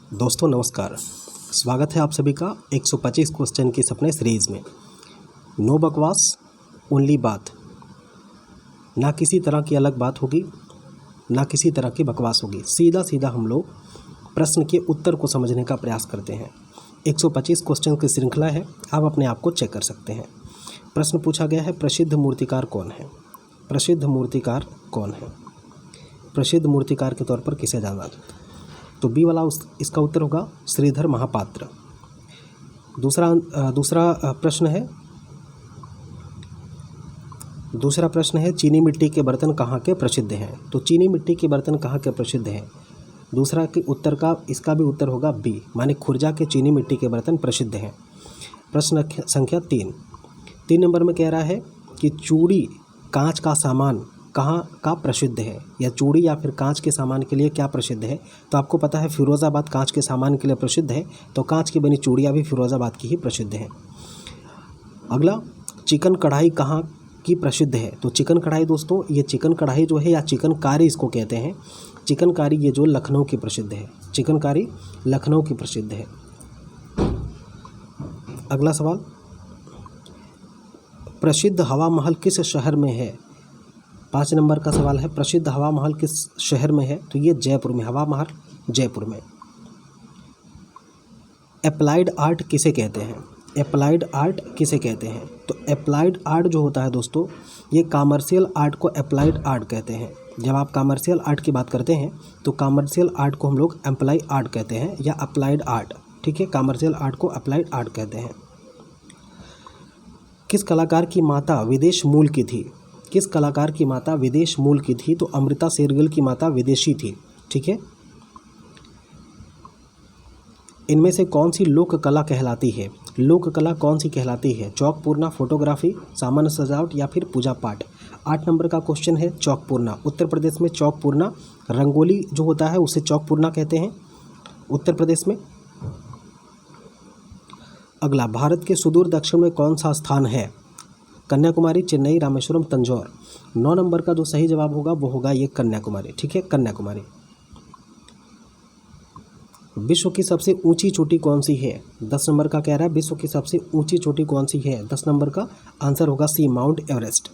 दोस्तों नमस्कार। स्वागत है आप सभी का 125 क्वेश्चन की सपने सीरीज़ में। नो बकवास, ओनली बात। ना किसी तरह की अलग बात होगी, ना किसी तरह की बकवास होगी। सीधा सीधा हम लोग प्रश्न के उत्तर को समझने का प्रयास करते हैं। 125 क्वेश्चन की श्रृंखला है, आप अपने आप को चेक कर सकते हैं। प्रश्न पूछा गया है, प्रसिद्ध मूर्तिकार कौन है? प्रसिद्ध मूर्तिकार कौन है? प्रसिद्ध मूर्तिकार के तौर पर किसे जाना जाता है? तो बी वाला इसका उत्तर होगा श्रीधर महापात्र। दूसरा प्रश्न है चीनी मिट्टी के बर्तन कहाँ के प्रसिद्ध हैं? तो चीनी मिट्टी के बर्तन कहाँ के प्रसिद्ध हैं? दूसरा के उत्तर का इसका भी उत्तर होगा बी, माने खुर्जा के चीनी मिट्टी के बर्तन प्रसिद्ध हैं। प्रश्न संख्या 3 नंबर में कह रहा है कि चूड़ी कांच का सामान कहाँ का प्रसिद्ध है, या चूड़ी या फिर कांच के सामान के लिए क्या प्रसिद्ध है? तो आपको पता है फिरोज़ाबाद कांच के सामान के लिए प्रसिद्ध है, तो कांच की बनी चूड़ियाँ भी फिरोज़ाबाद की ही प्रसिद्ध हैं। अगला, चिकन कढ़ाई कहाँ की प्रसिद्ध है? तो चिकन कढ़ाई दोस्तों, ये चिकन कढ़ाई जो है या चिकन कारी इसको कहते हैं, चिकन कारी ये जो लखनऊ की प्रसिद्ध है, चिकन कारी लखनऊ की प्रसिद्ध है। अगला सवाल, प्रसिद्ध हवा महल किस शहर में है? 5 नंबर का सवाल है, प्रसिद्ध हवा महल किस शहर में है? तो ये जयपुर में, हवा महल जयपुर में। अप्लाइड आर्ट किसे कहते हैं? अप्लाइड आर्ट किसे कहते हैं? तो अप्लाइड आर्ट जो होता है दोस्तों, ये कॉमर्शियल आर्ट को अप्लाइड आर्ट कहते हैं। जब आप कॉमर्शियल आर्ट की बात करते हैं तो कॉमर्शियल आर्ट को हम लोग अप्लाई आर्ट कहते हैं या अप्लाइड आर्ट, ठीक है। कॉमर्शियल आर्ट को अप्लाइड आर्ट कहते हैं। किस कलाकार की माता विदेश मूल की थी? किस कलाकार की माता विदेश मूल की थी? तो अमृता शेरगिल की माता विदेशी थी, ठीक है। इनमें से कौन सी लोक कला कहलाती है? लोक कला कौन सी कहलाती है? चौक पूर्णा, फोटोग्राफी, सामान्य सजावट या फिर पूजा पाठ। 8 नंबर का क्वेश्चन है चौक पूर्णा। उत्तर प्रदेश में चौक पूर्णा, रंगोली जो होता है उसे चौक पूर्णा कहते हैं उत्तर प्रदेश में। अगला, भारत के सुदूर दक्षिण में कौन सा स्थान है? कन्याकुमारी, चेन्नई, रामेश्वरम, तंजौर। 9 नंबर का जो सही जवाब होगा वो होगा ये कन्याकुमारी, ठीक है, कन्याकुमारी। विश्व की सबसे ऊंची चोटी कौन सी है? 10 नंबर का कह रहा है विश्व की सबसे ऊंची चोटी कौन सी है? 10 नंबर का आंसर होगा सी, माउंट एवरेस्ट।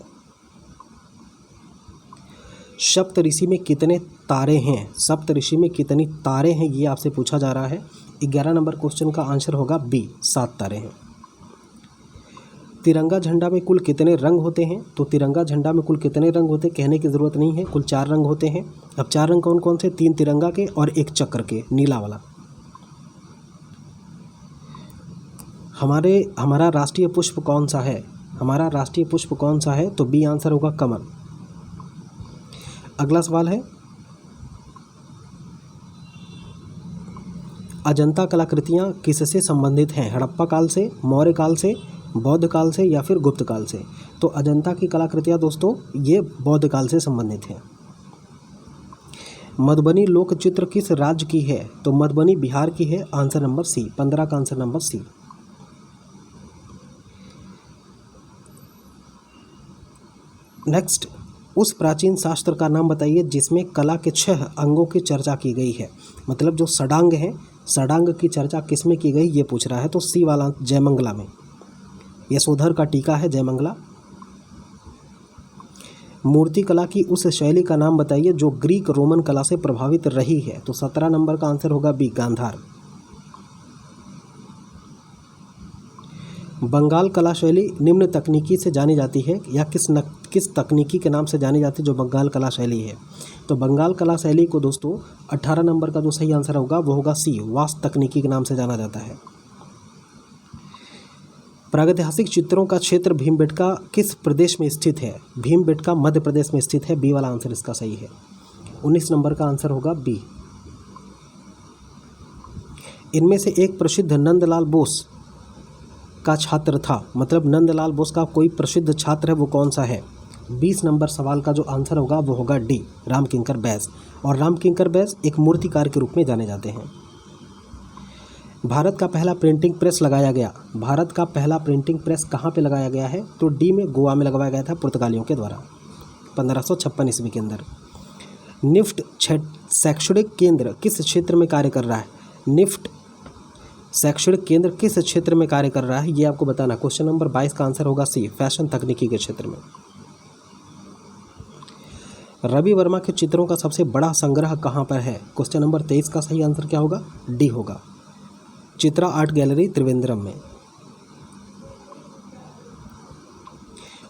सप्तऋषि में कितने तारे हैं? सप्तऋषि में कितनी तारे हैं ये आपसे पूछा जा रहा है। 11 नंबर क्वेश्चन का आंसर होगा बी, 7 तारे हैं। तिरंगा झंडा में कुल कितने रंग होते हैं? तो तिरंगा झंडा में कुल कितने रंग होते हैं कहने की ज़रूरत नहीं है, कुल 4 रंग होते हैं। अब 4 रंग कौन कौन से? 3 तिरंगा के और 1 चक्र के, नीला वाला। हमारा राष्ट्रीय पुष्प कौन सा है? हमारा राष्ट्रीय पुष्प कौन सा है? तो बी आंसर होगा कमल। अगला सवाल है, अजंता कलाकृतियाँ किससे संबंधित हैं? हड़प्पा काल से, मौर्य काल से, बौद्ध काल से या फिर गुप्त काल से? तो अजंता की कलाकृतियाँ दोस्तों ये बौद्ध काल से संबंधित हैं। मधुबनी लोक चित्र किस राज्य की है? तो मधुबनी बिहार की है, आंसर नंबर सी, 15 का आंसर नंबर सी। नेक्स्ट, उस प्राचीन शास्त्र का नाम बताइए जिसमें कला के 6 अंगों की चर्चा की गई है। मतलब जो षडांग हैं, षडांग की चर्चा किसमें की गई ये पूछ रहा है, तो सी वाला जयमंगला में। यशोधर का टीका है जयमंगला। मूर्ति कला की उस शैली का नाम बताइए जो ग्रीक रोमन कला से प्रभावित रही है। तो 17 नंबर का आंसर होगा बी, गांधार। बंगाल कला शैली निम्न तकनीकी से जानी जाती है या किस तकनीकी के नाम से जानी जाती है जो बंगाल कला शैली है? तो बंगाल कला शैली को दोस्तों 18 नंबर का जो सही आंसर होगा वो होगा सी, वास्तु तकनीकी के नाम से जाना जाता है। प्रागैतिहासिक चित्रों का क्षेत्र भीमबेटका किस प्रदेश में स्थित है? भीमबेटका मध्य प्रदेश में स्थित है, बी वाला आंसर इसका सही है। 19 नंबर का आंसर होगा बी। इनमें से एक प्रसिद्ध नंदलाल बोस का छात्र था, मतलब नंदलाल बोस का कोई प्रसिद्ध छात्र है, वो कौन सा है? 20 नंबर सवाल का जो आंसर होगा वो होगा डी, रामकिंकर बैस। और रामकिंकर बैस एक मूर्तिकार के रूप में जाने जाते हैं। भारत का पहला प्रिंटिंग प्रेस लगाया गया। भारत का पहला प्रिंटिंग प्रेस कहाँ पे लगाया गया है? तो डी में, गोवा में लगवाया गया था पुर्तगालियों के द्वारा 1556 ईस्वी के अंदर। निफ्ट शैक्षणिक केंद्र किस क्षेत्र में कार्य कर रहा है? निफ्ट शैक्षणिक केंद्र किस क्षेत्र में कार्य कर रहा है, ये आपको बताना। क्वेश्चन नंबर 22 का आंसर होगा सी, फैशन तकनीकी के क्षेत्र में। रवि वर्मा के चित्रों का सबसे बड़ा संग्रह कहाँ पर है? क्वेश्चन नंबर 23 का सही आंसर क्या होगा? डी होगा, चित्रा आर्ट गैलरी त्रिवेंद्रम में।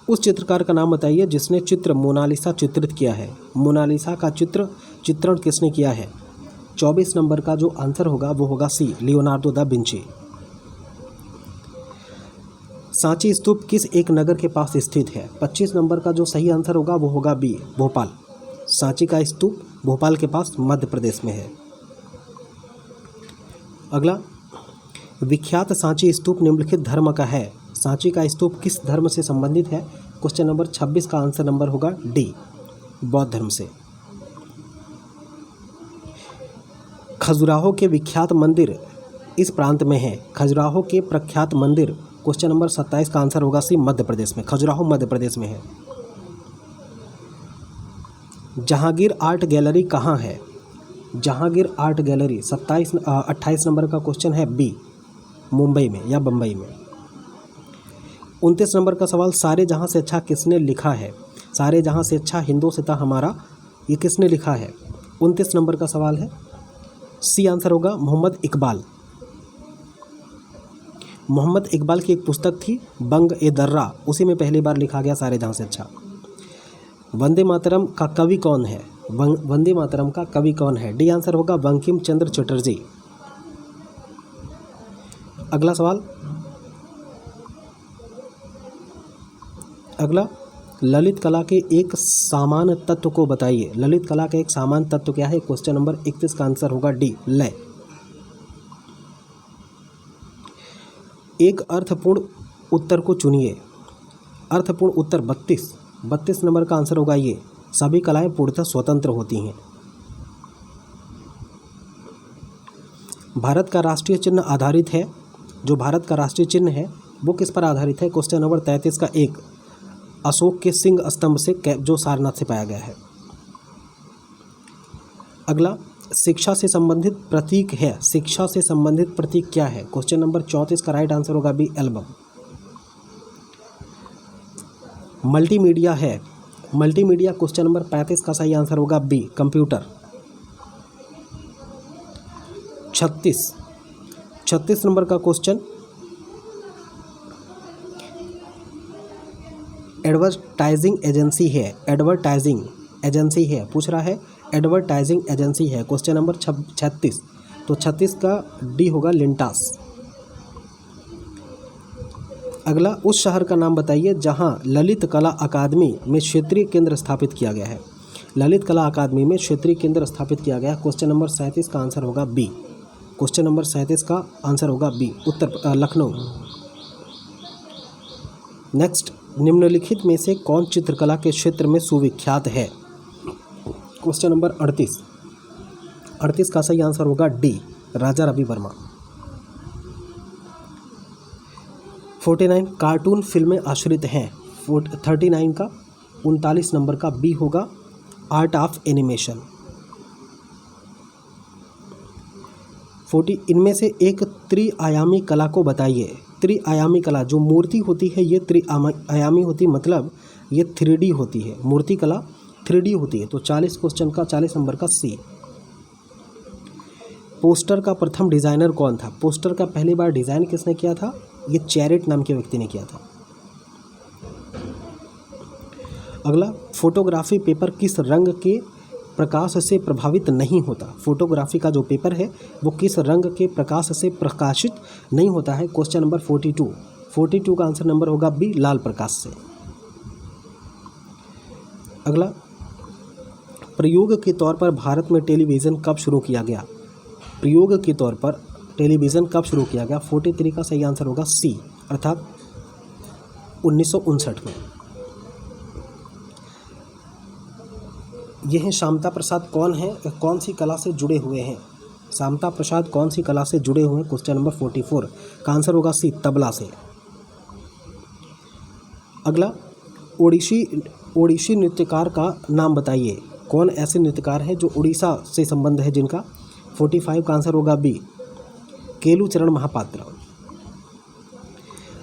उस चित्रकार का नाम बताइए जिसने चित्र मोनालिसा चित्रित किया है। मोनालिसा का चित्रण किसने किया है? 24 नंबर का जो आंसर होगा वो होगा सी, लियोनार्डो दा विंची। सांची स्तूप किस एक नगर के पास स्थित है? 25 नंबर का जो सही आंसर होगा वो होगा बी, भोपाल। सांची का स्तूप भोपाल के पास मध्य प्रदेश में है। अगला, विख्यात सांची स्तूप निम्नलिखित धर्म का है। सांची का स्तूप किस धर्म से संबंधित है? क्वेश्चन नंबर 26 का आंसर नंबर होगा डी, बौद्ध धर्म से। खजुराहो के विख्यात मंदिर इस प्रांत में है। खजुराहो के प्रख्यात मंदिर, क्वेश्चन नंबर 27 का आंसर होगा सी, मध्य प्रदेश में। खजुराहो मध्य प्रदेश में है। जहांगीर आर्ट गैलरी कहाँ है? जहांगीर आर्ट गैलरी 28 नंबर का क्वेश्चन है बी, मुंबई में या बम्बई में। 29 नंबर का सवाल, सारे जहां से अच्छा किसने लिखा है? सारे जहां से अच्छा हिंदोसिता हमारा, ये किसने लिखा है? 29 नंबर का सवाल है, सी आंसर होगा मोहम्मद इकबाल। मोहम्मद इकबाल की एक पुस्तक थी बंग ए दर्रा, उसी में पहली बार लिखा गया सारे जहां से अच्छा। वंदे मातरम का कवि कौन है? वंदे मातरम का कवि कौन है? डी आंसर होगा बंकिम चंद्र चटर्जी। अगला सवाल, अगला, ललित कला के एक सामान्य तत्व को बताइए। ललित कला का एक सामान्य तत्व क्या है? क्वेश्चन नंबर 31 का आंसर होगा डी, लय। एक अर्थपूर्ण उत्तर को चुनिए। अर्थपूर्ण उत्तर 32 नंबर का आंसर होगा ये, सभी कलाएं पूर्णतः स्वतंत्र होती हैं। भारत का राष्ट्रीय चिन्ह आधारित है, जो भारत का राष्ट्रीय चिन्ह है वो किस पर आधारित है? क्वेश्चन नंबर 33 का एक, अशोक के सिंह स्तंभ से, जो सारनाथ से पाया गया है। अगला, शिक्षा से संबंधित प्रतीक है। शिक्षा से संबंधित प्रतीक क्या है? क्वेश्चन नंबर 34 का राइट आंसर होगा बी, एल्बम। मल्टीमीडिया है। मल्टीमीडिया क्वेश्चन नंबर 35 का सही आंसर होगा बी, कंप्यूटर। 36 नंबर का क्वेश्चन, एडवर्टाइजिंग एजेंसी है। एडवर्टाइजिंग एजेंसी है, पूछ रहा है एडवर्टाइजिंग एजेंसी है। क्वेश्चन नंबर 36, तो 36 का डी होगा, लिंटास। अगला, उस शहर का नाम बताइए जहां ललित कला अकादमी में क्षेत्रीय केंद्र स्थापित किया गया है। ललित कला अकादमी में क्षेत्रीय केंद्र स्थापित किया गया। क्वेश्चन नंबर 37 का आंसर होगा बी। क्वेश्चन नंबर 37 का आंसर होगा बी, लखनऊ। नेक्स्ट, निम्नलिखित में से कौन चित्रकला के क्षेत्र में सुविख्यात है? क्वेश्चन नंबर 38 का सही आंसर होगा डी, राजा रवि वर्मा। 49 कार्टून फिल्में आश्रित हैं। 39 का 39 नंबर का बी होगा, आर्ट ऑफ एनिमेशन। 40 इनमें से एक त्रिआयामी कला को बताइए। त्रिआयामी कला, जो मूर्ति होती है ये त्रिआयामी होती, मतलब ये 3D होती है। मूर्ति कला 3D होती है। तो 40 क्वेश्चन का 40 नंबर का सी। पोस्टर का प्रथम डिज़ाइनर कौन था? पोस्टर का पहली बार डिज़ाइन किसने किया था? ये चैरेट नाम के व्यक्ति ने किया था। अगला, फोटोग्राफी पेपर किस रंग के प्रकाश से प्रभावित नहीं होता? फोटोग्राफी का जो पेपर है वो किस रंग के प्रकाश से प्रकाशित नहीं होता है? क्वेश्चन नंबर 42 का आंसर नंबर होगा बी, लाल प्रकाश से। अगला, प्रयोग के तौर पर भारत में टेलीविज़न कब शुरू किया गया? प्रयोग के तौर पर टेलीविज़न कब शुरू किया गया? 43 का सही आंसर होगा सी, अर्थात 1959 में। यह शामता प्रसाद कौन है, कौन सी कला से जुड़े हुए हैं? शामता प्रसाद कौन सी कला से जुड़े हुए हैं? क्वेश्चन नंबर 44 का आंसर होगा सी, तबला से। अगला, ओडिसी नृत्यकार का नाम बताइए। कौन ऐसे नृत्यकार हैं जो उड़ीसा से संबंध है जिनका? 45 का आंसर होगा बी, केलुचरण महापात्र।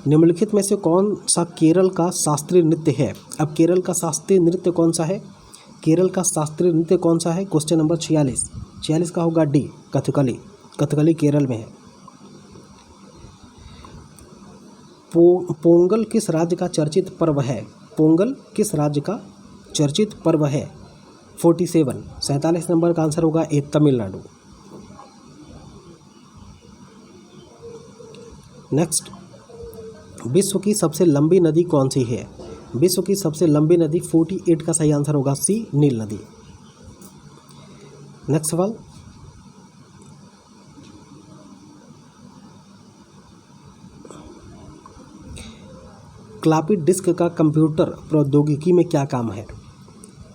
निम्नलिखित में से कौन सा केरल का शास्त्रीय नृत्य है? अब केरल का शास्त्रीय नृत्य कौन सा है? केरल का शास्त्रीय नृत्य कौन सा है? क्वेश्चन नंबर 46 का होगा डी, कथकली। कथकली केरल में है। पोंगल किस राज्य का चर्चित पर्व है? पोंगल किस राज्य का चर्चित पर्व है? 47 नंबर का आंसर होगा ए, तमिलनाडु। नेक्स्ट, विश्व की सबसे लंबी नदी कौन सी है? विश्व की सबसे लंबी नदी 48 का सही आंसर होगा सी, नील नदी। नेक्स्ट सवाल, फ्लॉपी डिस्क का कंप्यूटर प्रौद्योगिकी में क्या काम है?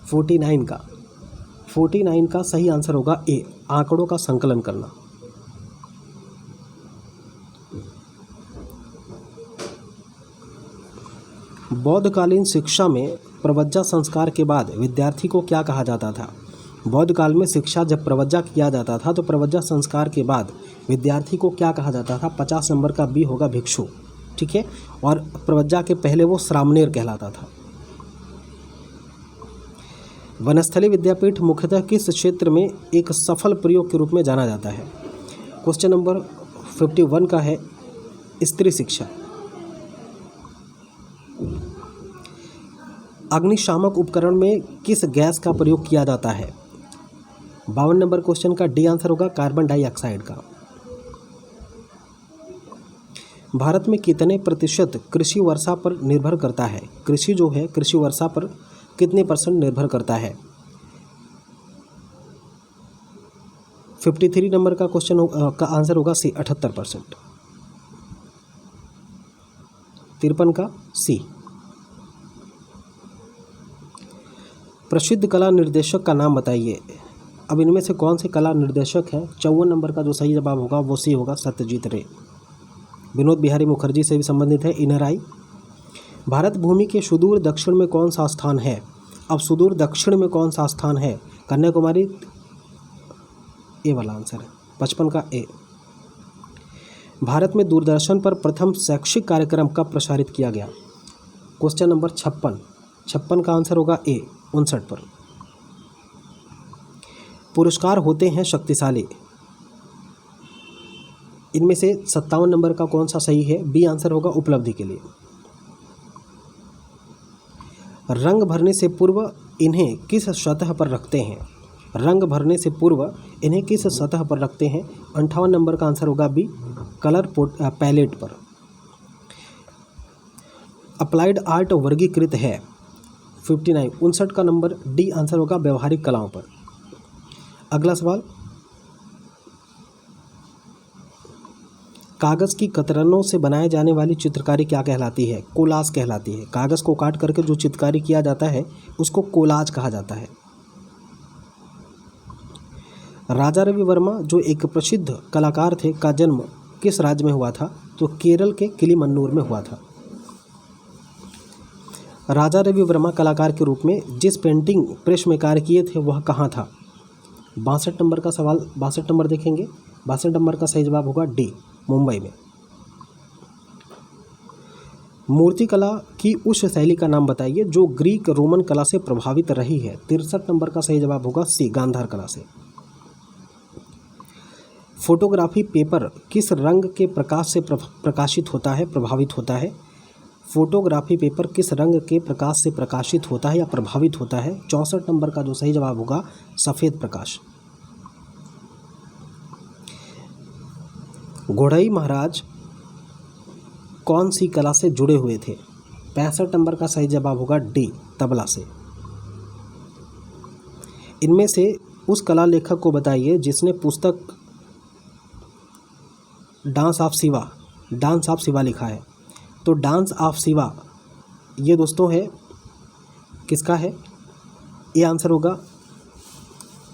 49 का सही आंसर होगा ए, आंकड़ों का संकलन करना। बौद्धकालीन शिक्षा में प्रवज्जा संस्कार के बाद विद्यार्थी को क्या कहा जाता था? बौद्ध काल में शिक्षा जब प्रवज्जा किया जाता था तो प्रवज्जा संस्कार के बाद विद्यार्थी को क्या कहा जाता था? 50 नंबर का बी होगा भिक्षु। ठीक है, और प्रवज्जा के पहले वो श्रामणेर कहलाता था। वनस्थली विद्यापीठ मुख्यतः किस क्षेत्र में एक सफल प्रयोग के रूप में जाना जाता है? क्वेश्चन नंबर 51 का है स्त्री शिक्षा। अग्निशामक उपकरण में किस गैस का प्रयोग किया जाता है? 52 नंबर क्वेश्चन का डी आंसर होगा कार्बन डाइऑक्साइड का। भारत में कितने प्रतिशत कृषि वर्षा पर निर्भर करता है? कृषि जो है कृषि वर्षा पर कितने % निर्भर करता है? 53 नंबर का क्वेश्चन का आंसर होगा सी, 78%। 53 का सी। प्रसिद्ध कला निर्देशक का नाम बताइए। अब इनमें से कौन से कला निर्देशक हैं? 54 नंबर का जो सही जवाब होगा वो सी होगा, सत्यजीत रे। विनोद बिहारी मुखर्जी से भी संबंधित है, इनर आई। भारत भूमि के सुदूर दक्षिण में कौन सा स्थान है? अब सुदूर दक्षिण में कौन सा स्थान है? कन्याकुमारी, ए वाला आंसर है, 55 का ए। भारत में दूरदर्शन पर प्रथम शैक्षिक कार्यक्रम कब प्रसारित किया गया? क्वेश्चन नंबर 56 का आंसर होगा ए, 59 पर। पुरस्कार होते हैं शक्तिशाली। इनमें से 57 नंबर का कौन सा सही है? बी आंसर होगा, उपलब्धि के लिए। रंग भरने से पूर्व इन्हें किस सतह पर रखते हैं? रंग भरने से पूर्व इन्हें किस सतह पर रखते हैं? 58 नंबर का आंसर होगा बी, कलर पैलेट पर। अप्लाइड आर्ट वर्गीकृत है 59 का नंबर डी आंसर होगा, व्यवहारिक कलाओं पर। अगला सवाल, कागज़ की कतरनों से बनाए जाने वाली चित्रकारी क्या कहलाती है? कोलाज कहलाती है। कागज़ को काट करके जो चित्रकारी किया जाता है उसको कोलाज कहा जाता है। राजा रवि वर्मा जो एक प्रसिद्ध कलाकार थे का जन्म किस राज्य में हुआ था? तो केरल के किलीमन्नूर में हुआ था। राजा रवि वर्मा कलाकार के रूप में जिस पेंटिंग प्रेस में कार्य किए थे वह कहाँ था? 62 नंबर का सवाल, 62 नंबर देखेंगे। 62 नंबर का सही जवाब होगा डी, मुंबई में। मूर्तिकला की उस शैली का नाम बताइए जो ग्रीक रोमन कला से प्रभावित रही है। 63 नंबर का सही जवाब होगा सी, गांधार कला से। फोटोग्राफी पेपर किस रंग के प्रकाश से प्रकाशित होता है, प्रभावित होता है? फोटोग्राफी पेपर किस रंग के प्रकाश से प्रकाशित होता है या प्रभावित होता है? 64 नंबर का जो सही जवाब होगा सफ़ेद प्रकाश। घोड़ई महाराज कौन सी कला से जुड़े हुए थे? 65 नंबर का सही जवाब होगा डी, तबला से। इनमें से उस कला लेखक को बताइए जिसने पुस्तक डांस ऑफ शिवा लिखा है। तो डांस ऑफ शिवा ये दोस्तों है, किसका है? ये आंसर होगा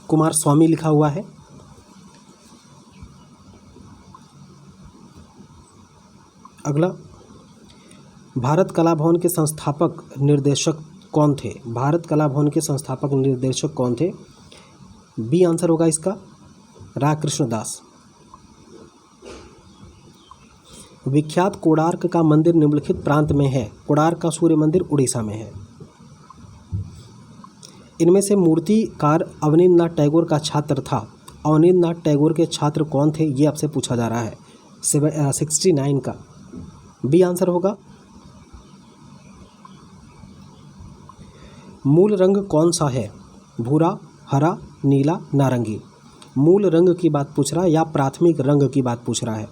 कुमार स्वामी लिखा हुआ है। अगला, भारत कला भवन के संस्थापक निर्देशक कौन थे? भारत कला भवन के संस्थापक निर्देशक कौन थे? बी आंसर होगा इसका, राकृष्ण दास। विख्यात कोणार्क का मंदिर निम्नलिखित प्रांत में है। कोणार्क का सूर्य मंदिर उड़ीसा में है। इनमें से मूर्तिकार अवनींद्रनाथ टैगोर का छात्र था। अवनींद्रनाथ टैगोर के छात्र कौन थे, ये आपसे पूछा जा रहा है। 69 का बी आंसर होगा। मूल रंग कौन सा है, भूरा, हरा, नीला, नारंगी। मूल रंग की बात पूछ रहा है या प्राथमिक रंग की बात पूछ रहा है,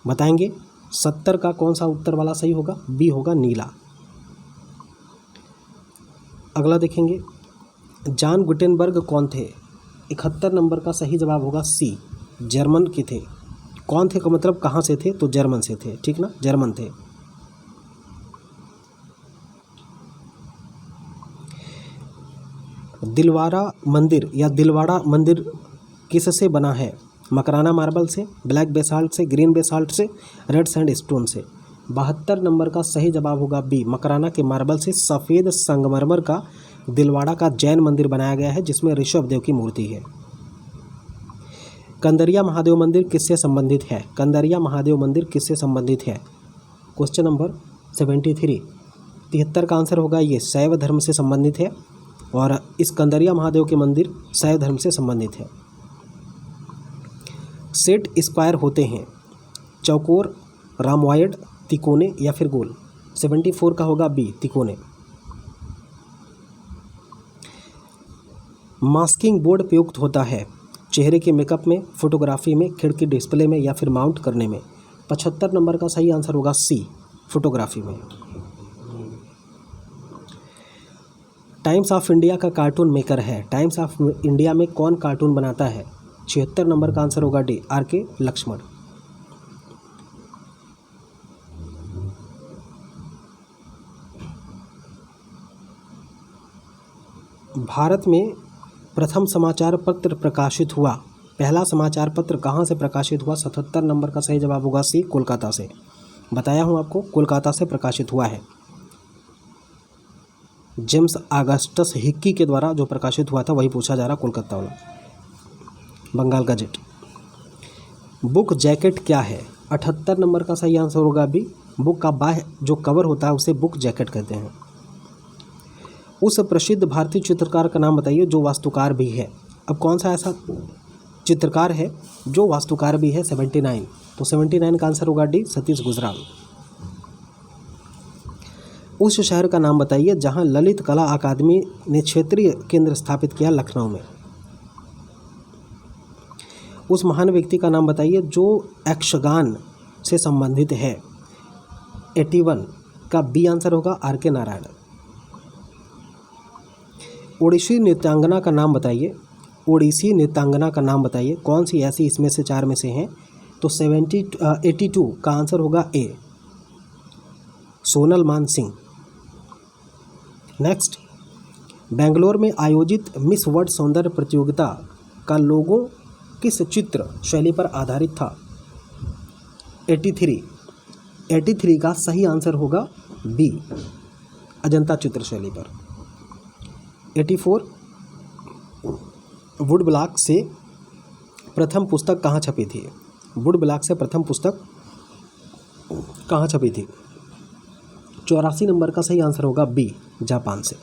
बताएंगे। 70 का कौन सा उत्तर वाला सही होगा, बी होगा नीला। अगला देखेंगे, जॉन गुटेनबर्ग कौन थे। 71 नंबर का सही जवाब होगा सी, जर्मन के थे। कौन थे का मतलब कहाँ से थे, तो जर्मन से थे, ठीक ना, जर्मन थे। दिलवारा मंदिर या दिलवाड़ा मंदिर किससे बना है, मकराना मार्बल से, ब्लैक बेसाल्ट से, ग्रीन बेसाल्ट से, रेड सैंडस्टोन से। 72 नंबर का सही जवाब होगा बी, मकराना के मार्बल से सफ़ेद संगमरमर का दिलवाड़ा का जैन मंदिर बनाया गया है, जिसमें ऋषभ देव की मूर्ति है। कंदरिया महादेव मंदिर किससे संबंधित है, कंदरिया महादेव मंदिर किससे संबंधित है। क्वेश्चन नंबर 73, 73 का आंसर होगा ये, शैव धर्म से संबंधित है और इस कंदरिया महादेव के मंदिर शैव धर्म से संबंधित है। सेट स्क्वायर होते हैं, चौकोर, रामवायड, तिकोने या फिर गोल। 74 का होगा बी, तिकोने। मास्किंग बोर्ड प्रयुक्त होता है चेहरे के मेकअप में, फोटोग्राफी में, खिड़की डिस्प्ले में या फिर माउंट करने में। 75 नंबर का सही आंसर होगा सी, फोटोग्राफी में। टाइम्स ऑफ इंडिया का कार्टून मेकर है, टाइम्स ऑफ इंडिया में कौन कार्टून बनाता है। 76 नंबर का आंसर होगा डी, आर के लक्ष्मण। भारत में प्रथम समाचार पत्र प्रकाशित हुआ, पहला समाचार पत्र कहाँ से प्रकाशित हुआ। 77 नंबर का सही जवाब होगा सी, कोलकाता से। बताया हूँ आपको, कोलकाता से प्रकाशित हुआ है। जेम्स ऑगस्टस हिक्की के द्वारा जो प्रकाशित हुआ था वही पूछा जा रहा, कोलकाता वाला। बंगाल गजेट। बुक जैकेट क्या है। 78 नंबर का सही आंसर होगा बी, बुक का बाह्य जो कवर होता है उसे बुक जैकेट कहते हैं। उस प्रसिद्ध भारतीय चित्रकार का नाम बताइए जो वास्तुकार भी है। अब कौन सा ऐसा चित्रकार है जो वास्तुकार भी है। 79, तो 79 का आंसर होगा डी, सतीश गुजराल। उस शहर का नाम बताइए जहां ललित कला अकादमी ने क्षेत्रीय केंद्र स्थापित किया, लखनऊ में। उस महान व्यक्ति का नाम बताइए जो यक्षगान से संबंधित है। 81 का बी आंसर होगा, आर के नारायण। ओडिसी नृत्यांगना का नाम बताइए, ओडिसी नृत्यांगना का नाम बताइए, कौन सी ऐसी इसमें से चार में से हैं। तो 82 का आंसर होगा ए, सोनल मान सिंह। नेक्स्ट, बेंगलोर में आयोजित मिस वर्ल्ड सौंदर्य प्रतियोगिता का लोगो किस चित्र शैली पर आधारित था। 83 का सही आंसर होगा बी, अजंता चित्र शैली पर। 84, वुड ब्लॉक से प्रथम पुस्तक कहाँ छपी थी। वुड ब्लॉक से प्रथम पुस्तक कहाँ छपी थी। 84 नंबर का सही आंसर होगा बी, जापान से।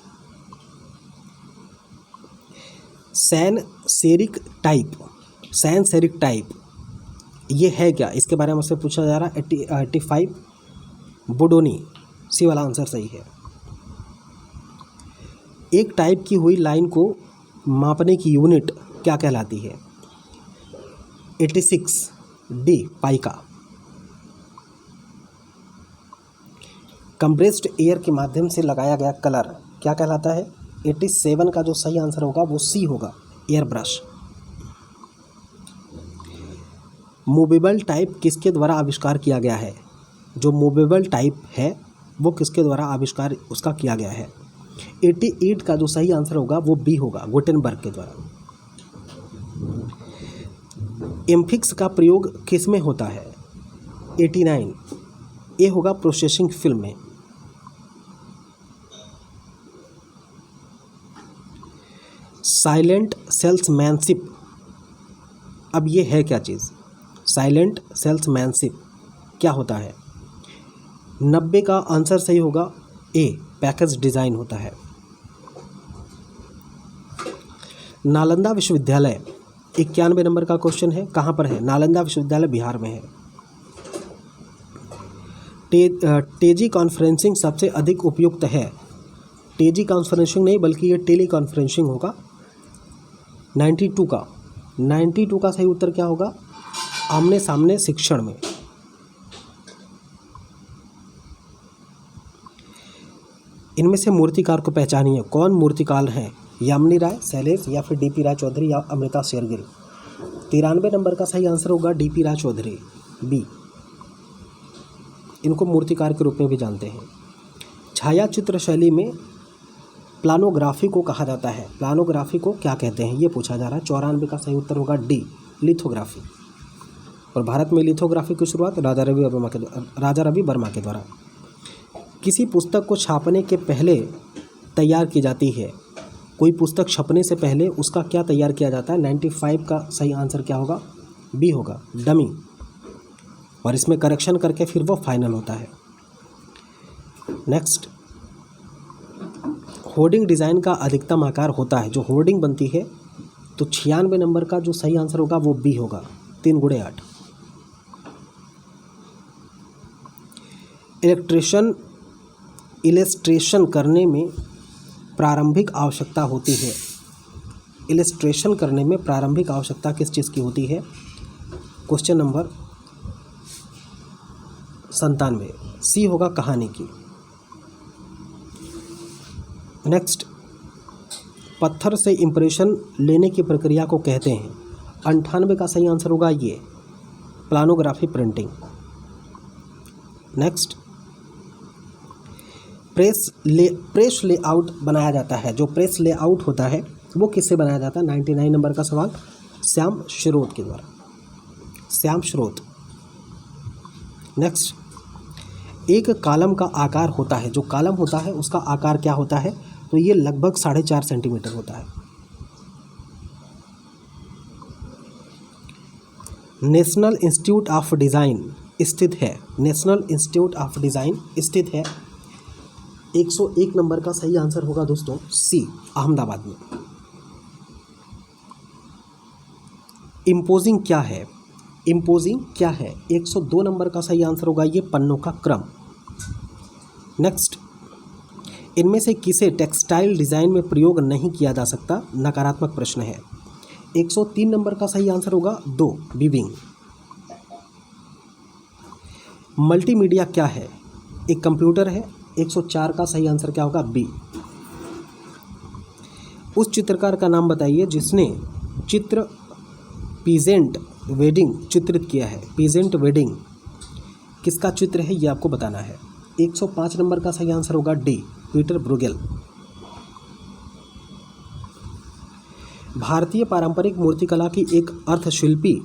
सैन सेरिक टाइप ये है क्या, इसके बारे में मुझसे पूछा जा रहा है। 85 बोडोनी, सी वाला आंसर सही है। एक टाइप की हुई लाइन को मापने की यूनिट क्या कहलाती है। 86 डी, पाइका। कंप्रेस्ड एयर के माध्यम से लगाया गया कलर क्या कहलाता है। 87 का जो सही आंसर होगा वो सी होगा, एयर ब्रश। मूवेबल टाइप किसके द्वारा आविष्कार किया गया है। जो मूवेबल टाइप है वो किसके द्वारा आविष्कार उसका किया गया है। 88 का जो सही आंसर होगा वो बी होगा, गुटेनबर्ग के द्वारा। एम्फिक्स का प्रयोग किस में होता है। 89 ये होगा प्रोसेसिंग फिल्म में। साइलेंट सेल्समैनशिप, अब ये है क्या चीज़। साइलेंट सेल्समैनशिप क्या होता है? 90 का आंसर सही होगा ए, पैकेज डिज़ाइन होता है। नालंदा विश्वविद्यालय 91 नंबर का क्वेश्चन है, कहाँ पर है? नालंदा विश्वविद्यालय बिहार में है। टेली कॉन्फ्रेंसिंग सबसे अधिक उपयुक्त है। टेली कॉन्फ्रेंसिंग नहीं बल्कि ये टेली कॉन्फ्रेंसिंग होगा। 92 का सही उत्तर क्या होगा? आमने सामने शिक्षण में। इनमें से मूर्तिकार को पहचानिए। कौन मूर्तिकार हैं? यामिनी राय, शैलेश या फिर डीपी राय चौधरी या अमृता शेरगिल। 93 नंबर का सही आंसर होगा डीपी राय चौधरी, बी। इनको मूर्तिकार के रूप में भी जानते हैं। छायाचित्र शैली में प्लानोग्राफी को कहा जाता है। प्लानोग्राफी को क्या कहते हैं, ये पूछा जा रहा है। 94 का सही उत्तर होगा डी, लिथोग्राफी। और भारत में लिथोग्राफी की शुरुआत राजा रवि वर्मा के द्वारा। किसी पुस्तक को छापने के पहले तैयार की जाती है। कोई पुस्तक छपने से पहले उसका क्या तैयार किया जाता है? 95 का सही आंसर क्या होगा? बी होगा, डमी। और इसमें करेक्शन करके फिर वो फाइनल होता है। नेक्स्ट, होर्डिंग डिज़ाइन का अधिकतम आकार होता है। जो होर्डिंग बनती है तो 96 नंबर का जो सही आंसर होगा वो बी होगा, 3×8। इलस्ट्रेशन करने में प्रारंभिक आवश्यकता होती है। इलस्ट्रेशन करने में प्रारंभिक आवश्यकता किस चीज़ की होती है? क्वेश्चन नंबर 97, सी होगा, कहानी की। नेक्स्ट, पत्थर से इम्प्रेशन लेने की प्रक्रिया को कहते हैं। 98 का सही आंसर होगा ये, प्लानोग्राफी प्रिंटिंग। नेक्स्ट, प्रेस लेआउट बनाया जाता है। जो प्रेस लेआउट होता है वो किससे बनाया जाता है? 99 नंबर का सवाल, श्याम श्रोत के द्वारा, श्याम श्रोत। नेक्स्ट, एक कॉलम का आकार होता है। जो कॉलम होता है उसका आकार क्या होता है? तो ये लगभग 4.5 सेंटीमीटर होता है। नेशनल इंस्टीट्यूट ऑफ डिज़ाइन स्थित है। नेशनल इंस्टीट्यूट ऑफ डिज़ाइन स्थित है। 101 नंबर का सही आंसर होगा दोस्तों सी, अहमदाबाद में। इम्पोजिंग क्या है? इम्पोजिंग क्या है? 102 नंबर का सही आंसर होगा ये, पन्नों का क्रम। नेक्स्ट, इनमें से किसे टेक्सटाइल डिज़ाइन में प्रयोग नहीं किया जा सकता? नकारात्मक प्रश्न है। 103 नंबर का सही आंसर होगा 2, वीविंग। मल्टीमीडिया क्या है? एक कंप्यूटर है। 104 का सही आंसर क्या होगा? बी। उस चित्रकार का नाम बताइए जिसने चित्र पीजेंट वेडिंग चित्रित किया है। पीजेंट वेडिंग किसका चित्र है ये आपको बताना है। 105 नंबर का सही आंसर होगा डी, पीटर ब्रुगेल। भारतीय पारंपरिक मूर्तिकला की एक अर्थशिल्पी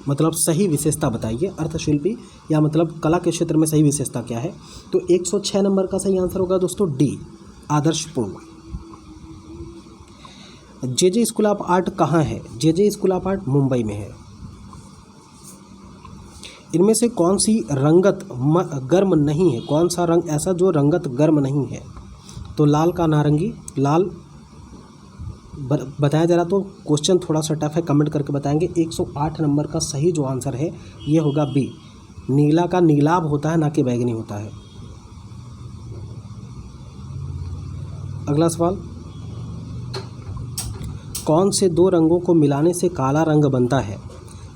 मतलब सही विशेषता बताइए। अर्थशिल्पी या मतलब कला के क्षेत्र में सही विशेषता क्या है? तो 106 नंबर का सही आंसर होगा दोस्तों डी, आदर्शपूर्ण। जे स्कूल ऑफ आर्ट कहाँ है? J school of art Mumbai में है। इनमें से कौन सी रंगत गर्म नहीं है? कौन सा रंग ऐसा जो रंगत गर्म नहीं है? तो लाल का नारंगी, लाल बताया जा रहा। तो क्वेश्चन थोड़ा सा टफ है, कमेंट करके बताएंगे। 108 नंबर का सही जो आंसर है ये होगा बी, नीला का नीलाभ होता है ना कि बैगनी होता है। अगला सवाल, कौन से दो रंगों को मिलाने से काला रंग बनता है?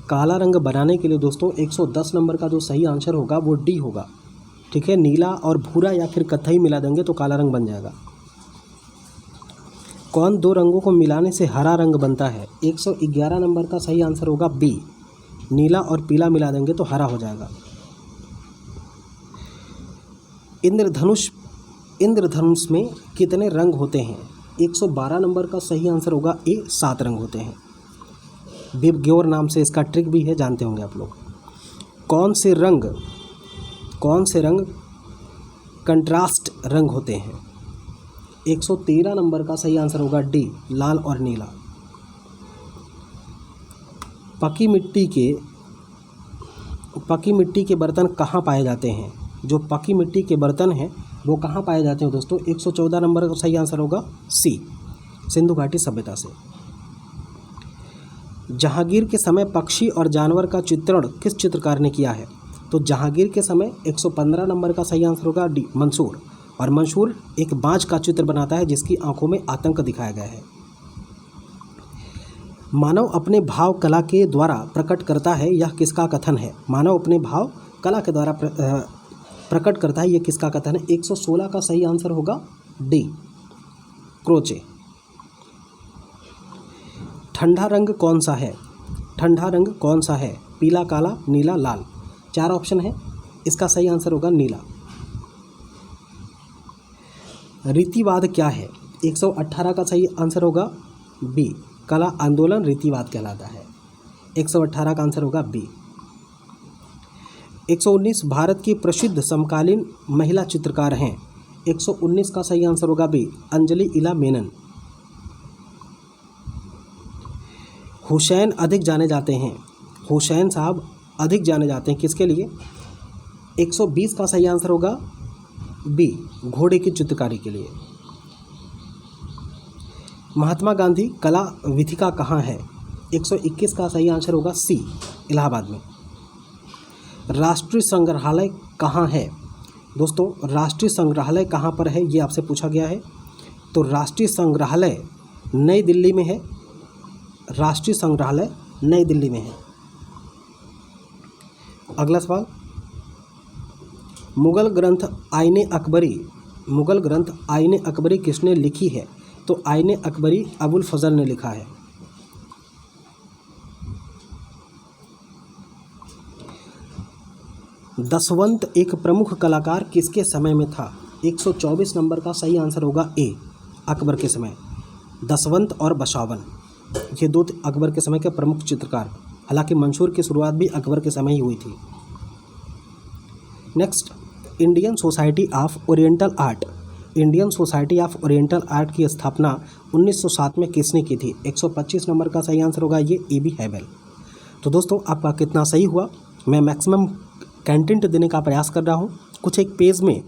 काला रंग बनाने के लिए दोस्तों 110 नंबर का जो सही आंसर होगा वो डी होगा। ठीक है, नीला और भूरा या फिर कत्थई मिला देंगे तो काला रंग बन जाएगा। कौन दो रंगों को मिलाने से हरा रंग बनता है? 111 नंबर का सही आंसर होगा बी, नीला और पीला मिला देंगे तो हरा हो जाएगा। इंद्रधनुष में कितने रंग होते हैं? 112 नंबर का सही आंसर होगा ए, 7 रंग होते हैं। बिबग्योर नाम से इसका ट्रिक भी है, जानते होंगे आप लोग। कौन से रंग कंट्रास्ट रंग होते हैं? 113 नंबर का सही आंसर होगा डी, लाल और नीला। पकी मिट्टी के पकी मिट्टी के बर्तन कहाँ पाए जाते हैं? जो पकी मिट्टी के बर्तन हैं वो कहाँ पाए जाते हैं दोस्तों? 114 नंबर का सही आंसर होगा सी, सिंधु घाटी सभ्यता से। जहांगीर के समय पक्षी और जानवर का चित्रण किस चित्रकार ने किया है? तो जहांगीर के समय 115 नंबर का सही आंसर होगा डी, मंसूर। और मंसूर एक बाज का चित्र बनाता है जिसकी आंखों में आतंक दिखाया गया है। मानव अपने भाव कला के द्वारा प्रकट करता है, यह किसका कथन है? मानव अपने भाव कला के द्वारा प्रकट करता है, यह किसका कथन है? 116 का सही आंसर होगा डी, क्रोचे। ठंडा रंग कौन सा है? ठंडा रंग कौन सा है? पीला, काला, नीला, लाल। 4 ऑप्शन है, इसका सही आंसर होगा नीला। रीतिवाद क्या है? 118 का सही आंसर होगा बी, कला आंदोलन रीतिवाद कहलाता है। 118 का आंसर होगा बी। 119 भारत की प्रसिद्ध समकालीन महिला चित्रकार हैं। 119 का सही आंसर होगा बी, अंजलि इला मेनन। हुसैन अधिक जाने जाते हैं, हुसैन साहब अधिक जाने जाते हैं किसके लिए? 120 का सही आंसर होगा बी, घोड़े की चित्रकारी के लिए। महात्मा गांधी कला विथिका कहाँ है? 121 का सही आंसर होगा सी, इलाहाबाद में। राष्ट्रीय संग्रहालय कहाँ है? दोस्तों राष्ट्रीय संग्रहालय कहाँ पर है ये आपसे पूछा गया है। तो राष्ट्रीय संग्रहालय नई दिल्ली में है, राष्ट्रीय संग्रहालय नई दिल्ली में है। अगला सवाल, मुगल ग्रंथ आईने अकबरी किसने लिखी है? तो आईने अकबरी अबुल फजल ने लिखा है। दसवंत एक प्रमुख कलाकार किसके समय में था? 124 नंबर का सही आंसर होगा ए, अकबर के समय। दसवंत और बसावन ये 2 अकबर के समय के प्रमुख चित्रकार। हालांकि मंसूर की शुरुआत भी अकबर के समय ही हुई थी। Next, Indian society of oriental art. Indian society of oriental art की स्थापना 1907 में किसने की थी? 125 नंबर का सही आंसर होगा ये, ए.बी. हैवेल। तो दोस्तों आपका कितना सही हुआ? मैं मैक्सिमम कंटेंट देने का प्रयास कर रहा हूँ। कुछ एक पेज में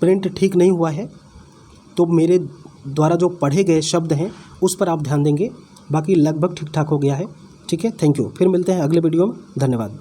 प्रिंट ठीक नहीं हुआ है तो मेरे द्वारा जो पढ़े गए शब्द हैं उस पर आप ध्यान देंगे, बाकी लगभग ठीक ठाक हो गया है। ठीक है, थैंक यू। फिर मिलते हैं अगले वीडियो में। धन्यवाद।